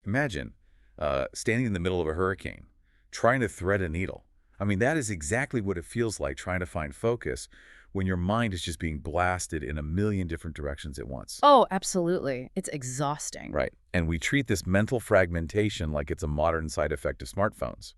Imagine standing in the middle of a hurricane, trying to thread a needle. I mean, that is exactly what it feels like trying to find focus when your mind is just being blasted in a million different directions at once. Oh, absolutely. It's exhausting. Right. And we treat this mental fragmentation like it's a modern side effect of smartphones.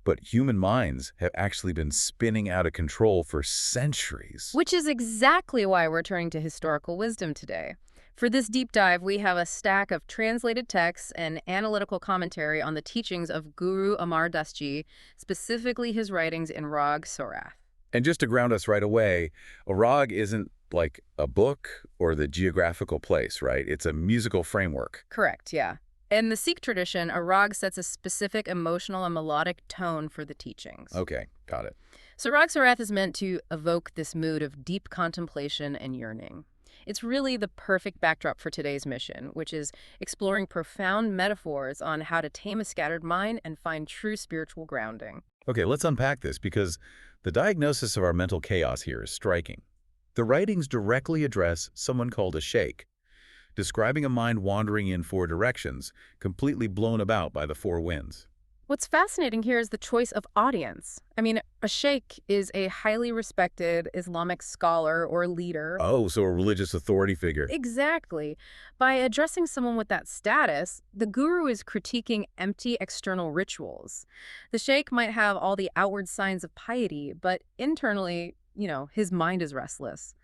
But human minds have actually been spinning out of control for centuries. Which is exactly why we're turning to historical wisdom today. For this deep dive, we have a stack of translated texts and analytical commentary on the teachings of Guru Amar Das Ji, specifically his writings in Rag Sorath. And just to ground us right away, a rag isn't like a book or the geographical place, right? It's a musical framework. Correct, yeah. In the Sikh tradition, a rag sets a specific emotional and melodic tone for the teachings. Okay, got it. So Rag Sorath is meant to evoke this mood of deep contemplation and yearning. It's really the perfect backdrop for today's mission, which is exploring profound metaphors on how to tame a scattered mind and find true spiritual grounding. Okay, let's unpack this because the diagnosis of our mental chaos here is striking. The writings directly address someone called a Shaykh, describing a mind wandering in four directions, completely blown about by the four winds. What's fascinating here is the choice of audience. I mean, a sheikh is a highly respected Islamic scholar or leader. Oh, so a religious authority figure. Exactly. By addressing someone with that status, the guru is critiquing empty external rituals. The sheikh might have all the outward signs of piety, but internally, his mind is restless.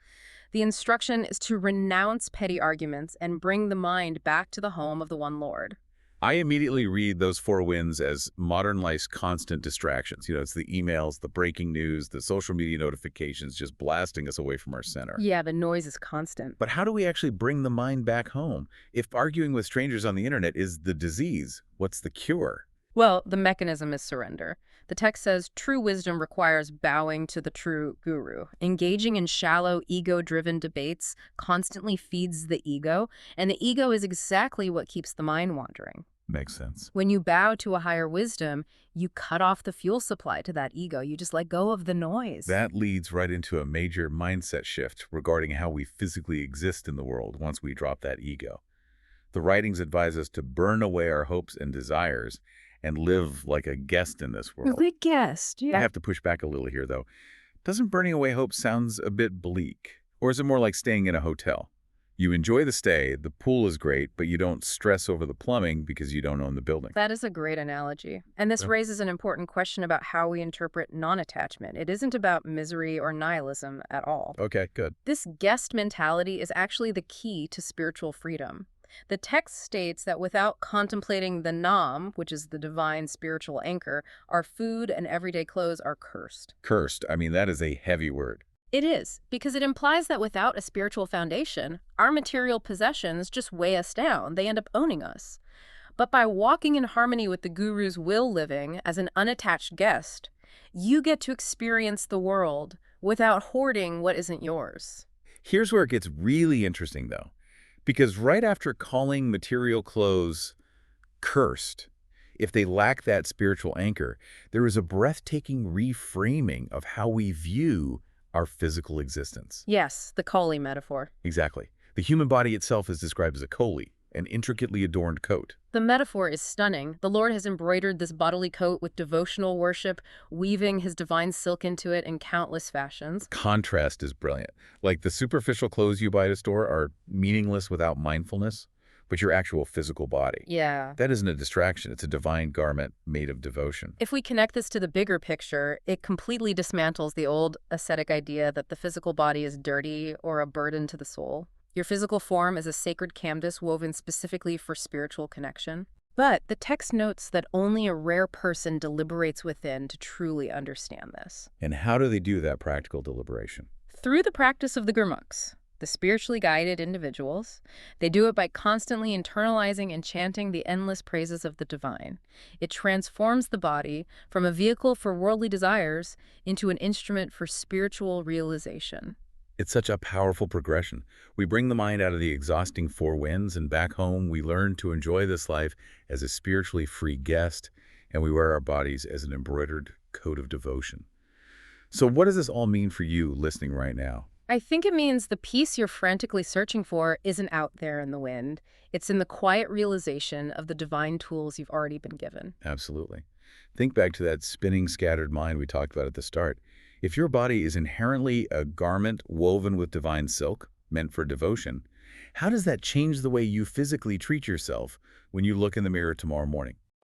The instruction is to renounce petty arguments and bring the mind back to the home of the one Lord. I immediately read those four winds as modern life's constant distractions. It's the emails, the breaking news, the social media notifications just blasting us away from our center. Yeah, the noise is constant. But how do we actually bring the mind back home? If arguing with strangers on the internet is the disease, what's the cure? Well, the mechanism is surrender. The text says true wisdom requires bowing to the true guru. Engaging in shallow, ego-driven debates constantly feeds the ego, and the ego is exactly what keeps the mind wandering. Makes sense. When you bow to a higher wisdom, you cut off the fuel supply to that ego. You just let go of the noise. That leads right into a major mindset shift regarding how we physically exist in the world once we drop that ego. The writings advise us to burn away our hopes and desires and live like a guest in this world. A guest, yeah. I have to push back a little here, though. Doesn't burning away hope sounds a bit bleak? Or is it more like staying in a hotel? You enjoy the stay, the pool is great, but you don't stress over the plumbing because you don't own the building. That is a great analogy. And this raises an important question about how we interpret non-attachment. It isn't about misery or nihilism at all. Okay, good. This guest mentality is actually the key to spiritual freedom. The text states that without contemplating the Nam, which is the divine spiritual anchor, our food and everyday clothes are cursed. Cursed. I mean, that is a heavy word. It is, because it implies that without a spiritual foundation, our material possessions just weigh us down. They end up owning us. But by walking in harmony with the guru's will living as an unattached guest, you get to experience the world without hoarding what isn't yours. Here's where it gets really interesting, though. Because right after calling material clothes cursed, if they lack that spiritual anchor, there is a breathtaking reframing of how we view our physical existence. Yes, the Koli metaphor. Exactly. The human body itself is described as a koli, an intricately adorned coat. The metaphor is stunning. The Lord has embroidered this bodily coat with devotional worship, weaving his divine silk into it in countless fashions. Contrast is brilliant. Like the superficial clothes you buy at a store are meaningless without mindfulness, but your actual physical body. Yeah. That isn't a distraction. It's a divine garment made of devotion. If we connect this to the bigger picture, it completely dismantles the old ascetic idea that the physical body is dirty or a burden to the soul. Your physical form is a sacred canvas woven specifically for spiritual connection. But the text notes that only a rare person deliberates within to truly understand this. And how do they do that practical deliberation? Through the practice of the gurmukhs, the spiritually guided individuals. They do it by constantly internalizing and chanting the endless praises of the divine. It transforms the body from a vehicle for worldly desires into an instrument for spiritual realization. It's such a powerful progression. We bring the mind out of the exhausting four winds, and back home we learn to enjoy this life as a spiritually free guest, and we wear our bodies as an embroidered coat of devotion. So what does this all mean for you listening right now? I think it means the peace you're frantically searching for isn't out there in the wind. It's in the quiet realization of the divine tools you've already been given. Absolutely. Think back to that spinning, scattered mind we talked about at the start. If your body is inherently a garment woven with divine silk, meant for devotion, how does that change the way you physically treat yourself when you look in the mirror tomorrow morning?